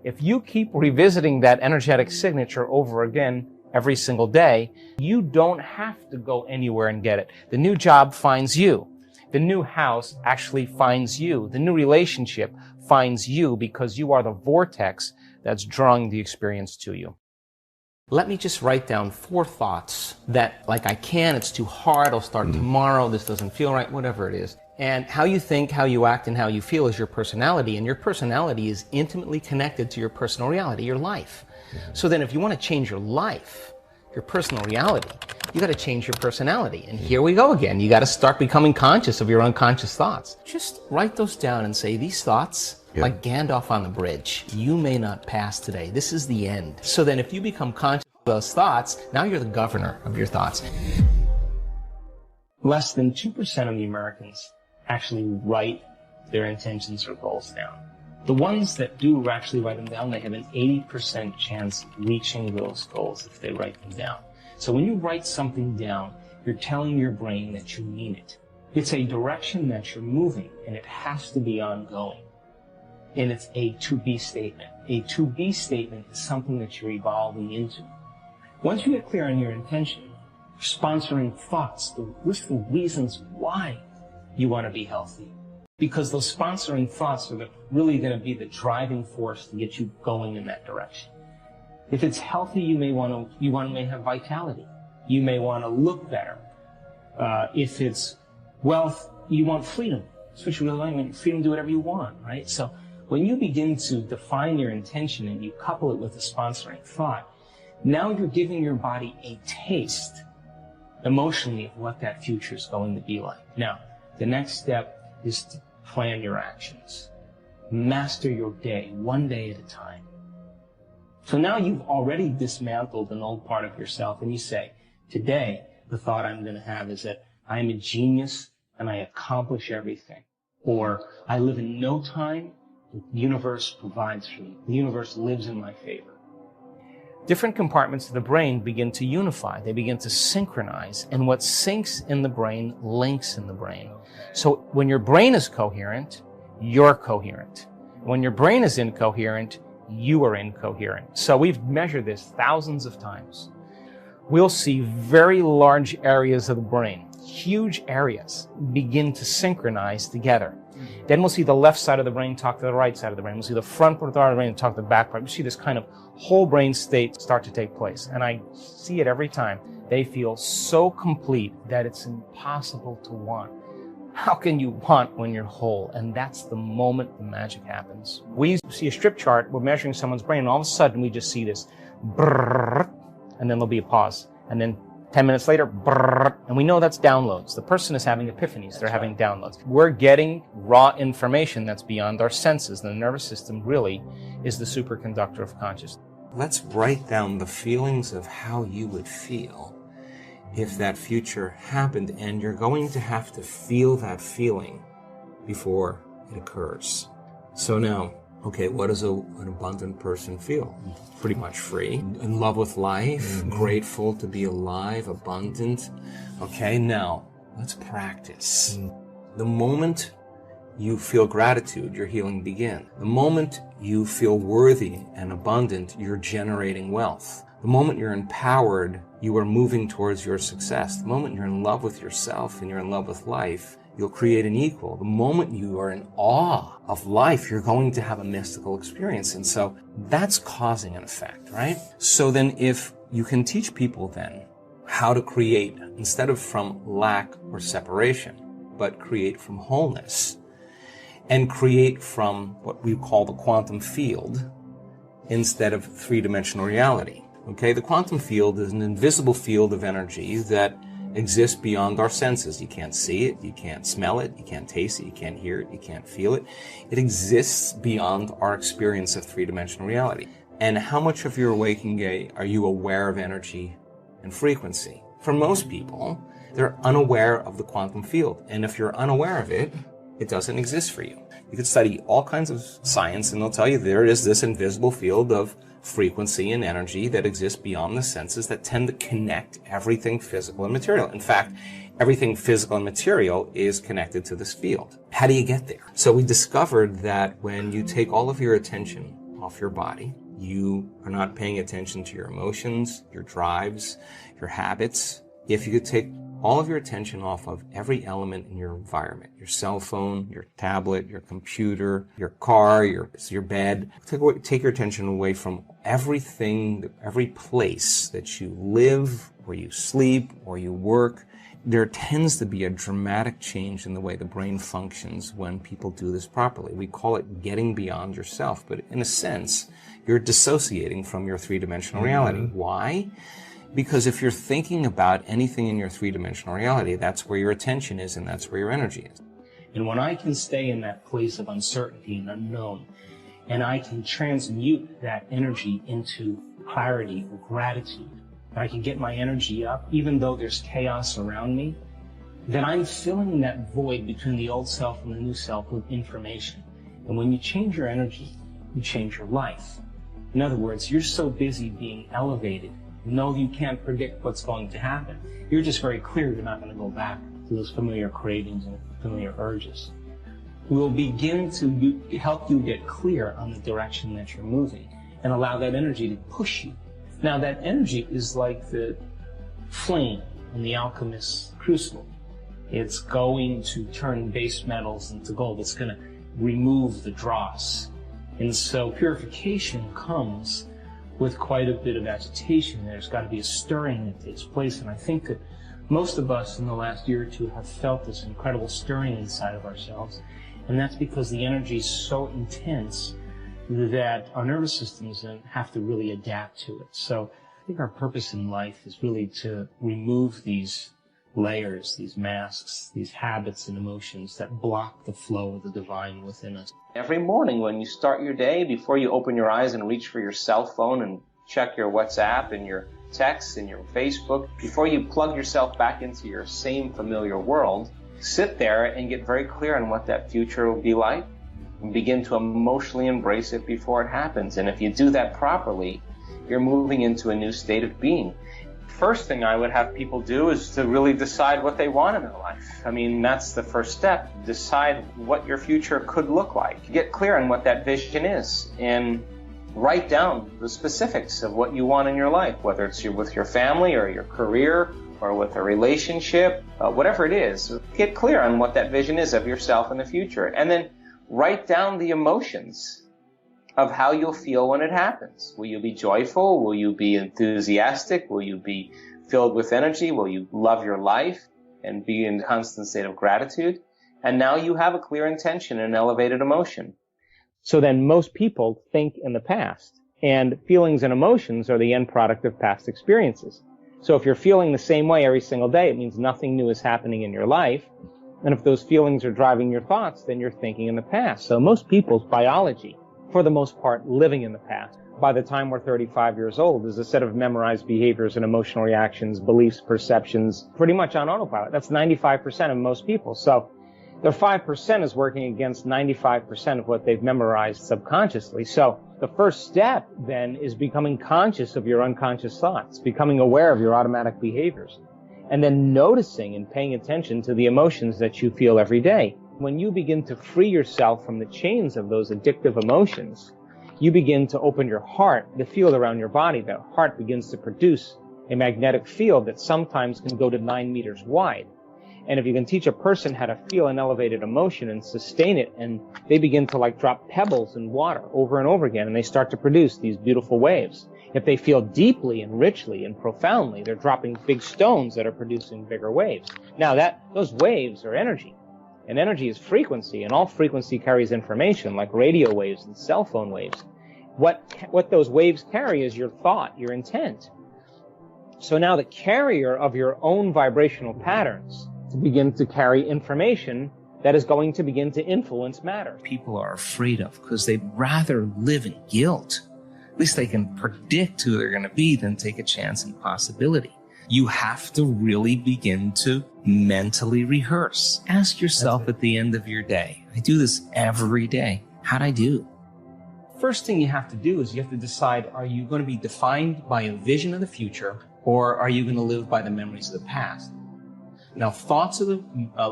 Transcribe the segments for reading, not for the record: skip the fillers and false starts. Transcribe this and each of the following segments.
If you keep revisiting that energetic signature over again every single day, you don't have to go anywhere and get it. The new job finds you. The new house actually finds you. The new relationship finds you because you are the vortex that's drawing the experience to you. Let me just write down 4 thoughts that, like, I can't, it's too hard, I'll start tomorrow, this doesn't feel right, whatever it is. And how you think, how you act, and how you feel is your personality, and your personality is intimately connected to your personal reality, your life. So then if you want to change your life, your personal reality, you got to change your personality. And here we go again. You got to start becoming conscious of your unconscious thoughts. Just write those down and say, these thoughts, like Gandalf on the bridge, you may not pass today. This is the end. So then if you become conscious of those thoughts, now you're the governor of your thoughts. Less than 2% of the Americans actually write their intentions or goals down. The ones that do actually write them down, they have an 80% chance of reaching those goals if they write them down. So when you write something down, you're telling your brain that you mean it. It's a direction that you're moving, and it has to be ongoing. And it's a to-be statement. A to-be statement is something that you're evolving into. Once you get clear on your intention, sponsoring thoughts, list the reasons why you want to be healthy. Because those sponsoring thoughts are really going to be the driving force to get you going in that direction. If it's healthy, you may have vitality. You may want to look better. If it's wealth, you want freedom. That's what you really want. Freedom to do whatever you want, right? So when you begin to define your intention and you couple it with a sponsoring thought, now you're giving your body a taste emotionally of what that future is going to be like. Now, the next step is to plan your actions. Master your day, one day at a time. So now you've already dismantled an old part of yourself, and you say, today, the thought I'm going to have is that I am a genius and I accomplish everything. Or I live in no time, the universe provides for me. The universe lives in my favor. Different compartments of the brain begin to unify. They begin to synchronize. And what syncs in the brain links in the brain. So when your brain is coherent, you're coherent. When your brain is incoherent, you are incoherent. So we've measured this thousands of times. We'll see very large areas of the brain, huge areas, begin to synchronize together. Then we'll see the left side of the brain talk to the right side of the brain. We'll see the front part of the brain talk to the back part. We see this kind of whole brain state start to take place. And I see it every time. They feel so complete that it's impossible to want. How can you want when you're whole? And that's the moment the magic happens. We see a strip chart, we're measuring someone's brain, and all of a sudden we just see this brrrr, and then there'll be a pause. And then 10 minutes later, brrrr, and we know that's downloads. The person is having epiphanies. They're having downloads. We're getting raw information that's beyond our senses. The nervous system really is the superconductor of consciousness. Let's write down the feelings of how you would feel if that future happened, and you're going to have to feel that feeling before it occurs. So now, okay, what does an abundant person feel? Pretty much free, in love with life, grateful to be alive, abundant. Okay, now, let's practice. The moment you feel gratitude, your healing begins. The moment you feel worthy and abundant, you're generating wealth. The moment you're empowered, you are moving towards your success. The moment you're in love with yourself and you're in love with life, you'll create an equal. The moment you are in awe of life, you're going to have a mystical experience. And so that's causing an effect, right? So then if you can teach people then how to create, instead of from lack or separation, but create from wholeness, and create from what we call the quantum field instead of three-dimensional reality. Okay, the quantum field is an invisible field of energy that exists beyond our senses. You can't see it, you can't smell it, you can't taste it, you can't hear it, you can't feel it. It exists beyond our experience of three-dimensional reality. And how much of your waking day are you aware of energy and frequency? For most people, they're unaware of the quantum field. And if you're unaware of it, it doesn't exist for you. You could study all kinds of science and they'll tell you there is this invisible field of frequency and energy that exists beyond the senses that tend to connect everything physical and material. In fact, everything physical and material is connected to this field. How do you get there? So we discovered that when you take all of your attention off your body. You are not paying attention to your emotions, your drives, your habits. If you could take all of your attention off of every element in your environment, your cell phone, your tablet, your computer, your car, your bed, take your attention away from everything, every place that you live, where you sleep, or you work. There tends to be a dramatic change in the way the brain functions when people do this properly. We call it getting beyond yourself, but in a sense, you're dissociating from your three-dimensional reality. Why? Because if you're thinking about anything in your three-dimensional reality, that's where your attention is and that's where your energy is. And when I can stay in that place of uncertainty and unknown, and I can transmute that energy into clarity or gratitude, and I can get my energy up, even though there's chaos around me, then I'm filling that void between the old self and the new self with information. And when you change your energy, you change your life. In other words, you're so busy being elevated, you know you can't predict what's going to happen. You're just very clear you're not going to go back to those familiar cravings and familiar urges. We will begin to help you get clear on the direction that you're moving and allow that energy to push you. Now that energy is like the flame in the alchemist's crucible. It's going to turn base metals into gold. It's going to remove the dross. And so purification comes with quite a bit of agitation. There's got to be a stirring that takes place. And I think that most of us in the last year or two have felt this incredible stirring inside of ourselves. And that's because the energy is so intense that our nervous systems have to really adapt to it. So I think our purpose in life is really to remove these layers, these masks, these habits and emotions that block the flow of the divine within us. Every morning when you start your day, before you open your eyes and reach for your cell phone and check your WhatsApp and your texts and your Facebook, before you plug yourself back into your same familiar world, sit there and get very clear on what that future will be like and begin to emotionally embrace it before it happens. And if you do that properly, you're moving into a new state of being. First thing I would have people do is to really decide what they want in their life. I mean, that's the first step. Decide what your future could look like. Get clear on what that vision is and write down the specifics of what you want in your life, whether it's with your family or your career or with a relationship, whatever it is. Get clear on what that vision is of yourself in the future. And then write down the emotions of how you'll feel when it happens. Will you be joyful? Will you be enthusiastic? Will you be filled with energy? Will you love your life and be in a constant state of gratitude? And now you have a clear intention and elevated emotion. So then most people think in the past, and feelings and emotions are the end product of past experiences. So if you're feeling the same way every single day, it means nothing new is happening in your life. And if those feelings are driving your thoughts, then you're thinking in the past. So most people's biology, for the most part, living in the past, by the time we're 35 years old, is a set of memorized behaviors and emotional reactions, beliefs, perceptions, pretty much on autopilot. That's 95% of most people. So their 5% is working against 95% of what they've memorized subconsciously. So the first step then is becoming conscious of your unconscious thoughts, becoming aware of your automatic behaviors, and then noticing and paying attention to the emotions that you feel every day. When you begin to free yourself from the chains of those addictive emotions, you begin to open your heart, the field around your body. That heart begins to produce a magnetic field that sometimes can go to 9 meters wide. And if you can teach a person how to feel an elevated emotion and sustain it, and they begin to like drop pebbles in water over and over again, and they start to produce these beautiful waves. If they feel deeply and richly and profoundly, they're dropping big stones that are producing bigger waves. Now those waves are energy. And energy is frequency, and all frequency carries information, like radio waves and cell phone waves. What those waves carry is your thought, your intent. So now the carrier of your own vibrational patterns to begin to carry information that is going to begin to influence matter. People are afraid of because they'd rather live in guilt. At least they can predict who they're going to be than take a chance in possibility. You have to really begin to mentally rehearse. Ask yourself at the end of your day, I do this every day, how'd I do? First thing you have to do is you have to decide, are you going to be defined by a vision of the future, or are you going to live by the memories of the past? Now, thoughts are the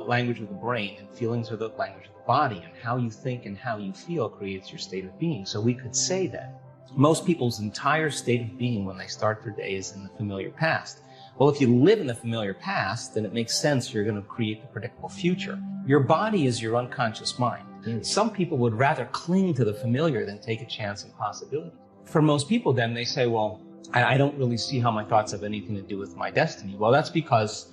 language of the brain, and feelings are the language of the body, and how you think and how you feel creates your state of being. So we could say that most people's entire state of being when they start their day is in the familiar past. Well, if you live in the familiar past, then it makes sense you're going to create the predictable future. Your body is your unconscious mind. Some people would rather cling to the familiar than take a chance in possibility. For most people, then, they say, well, I don't really see how my thoughts have anything to do with my destiny. Well, that's because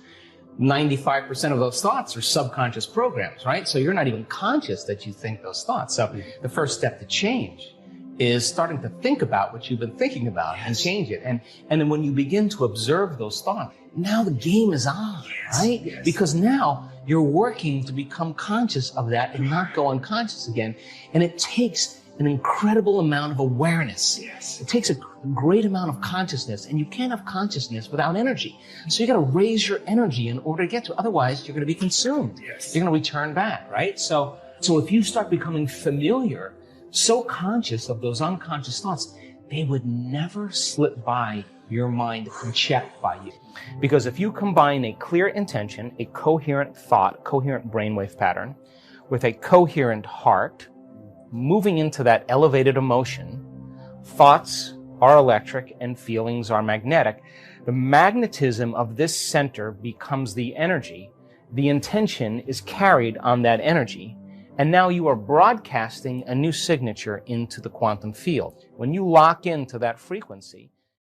95% of those thoughts are subconscious programs, right? So you're not even conscious that you think those thoughts. So the first step to change is starting to think about what you've been thinking about and change it. And then when you begin to observe those thoughts, now the game is on, right? Because now you're working to become conscious of that and not go unconscious again. And it takes an incredible amount of awareness. It takes a great amount of consciousness, and you can't have consciousness without energy. So you got to raise your energy in order to get to it. Otherwise, you're going to be consumed. You're going to return back, right? So if you start becoming familiar, so conscious of those unconscious thoughts, they would never slip by your mind unchecked by you. Because if you combine a clear intention, a coherent thought, coherent brainwave pattern, with a coherent heart, moving into that elevated emotion, thoughts are electric and feelings are magnetic. The magnetism of this center becomes the energy. The intention is carried on that energy. And now you are broadcasting a new signature into the quantum field. When you lock into that frequency,